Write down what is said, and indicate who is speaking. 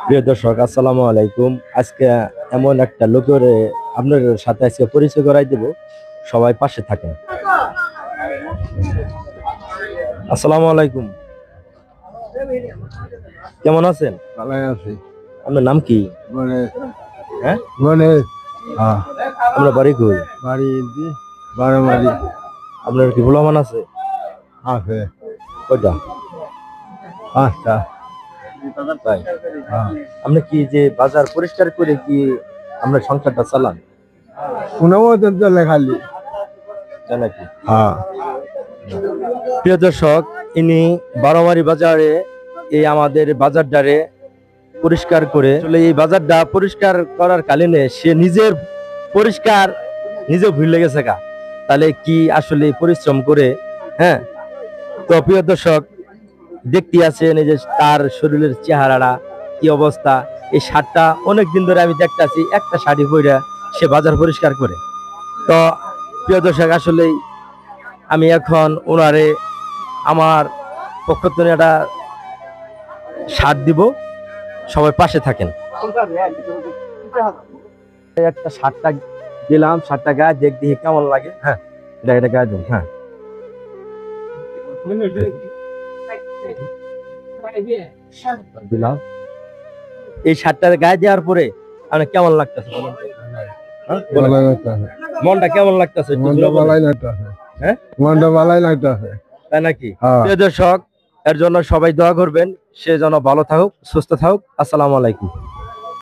Speaker 1: প্রিয় দর্শক, আসসালামু আলাইকুম। আজকে এমন একটা লোকের আপনার সাথে আজকে পরিচয় করাই দেব, সবাই পাশে থাকেন। আসসালামু আলাইকুম, কেমন আছেন?
Speaker 2: ভালো আছি।
Speaker 1: আপনার নাম কি?
Speaker 2: গণেশ।
Speaker 1: হ্যাঁ,
Speaker 2: গণেশ। হ্যাঁ।
Speaker 1: আমরা বাড়ি কই?
Speaker 2: বাড়ি বারোমারি।
Speaker 1: আপনার কি ভোলামান আছে?
Speaker 2: আছে
Speaker 1: কয়টা?
Speaker 2: 5টা।
Speaker 1: তাই?
Speaker 2: হ্যাঁ।
Speaker 1: আপনি কি যে বাজার পরিষ্কার করে কি আমরা সংসারটা চালান?
Speaker 2: কোনো মতন চলে খালি।
Speaker 1: তাই নাকি?
Speaker 2: হ্যাঁ।
Speaker 1: প্রিয় দর্শক, ইনি বারোমারি বাজারে এই আমাদের বাজারটারে পরিষ্কার করে, আসলে এই বাজারটা পরিষ্কার করার কালীনে সে নিজের পরিষ্কার নিজে ভুলে গেছে গা, তাহলে কি আসলে পরিশ্রম করে। হ্যাঁ, তো প্রিয় দর্শক, দেখতে আছেন এই যে তার শরীরের চেহারাটা কি অবস্থা। এই শার্টটা অনেক দিন ধরে আমি দেখতেছি, একটা শাড়ি পরে সে বাজার পরিষ্কার করে। তো প্রিয় দর্শক, আসলেই আমি এখন ওনারে আমার পক্ষ থেকে একটা শার্ট দিব, সবাই পাশে থাকেন। একটা শার্টটা দিলাম, শার্টটা গায়ে দেখ দেখি কেমন লাগে। হ্যাঁ, এটা গায়ে দিন। হ্যাঁ, দিলাম। এই শার্টটা গায়ে দেওয়ার পরে আপনার কেমন লাগতেছে? মনটা কেমন লাগতেছে? হ্যাঁ,
Speaker 2: মনটা ভালোই লাগতেছে।
Speaker 1: তাই নাকি?
Speaker 2: হ্যাঁ।
Speaker 1: প্রিয় দর্শক, এর জন্য সবাই দোয়া করবেন, সে যেন ভালো থাকুক, সুস্থ থাকুক। আসসালামু আলাইকুম।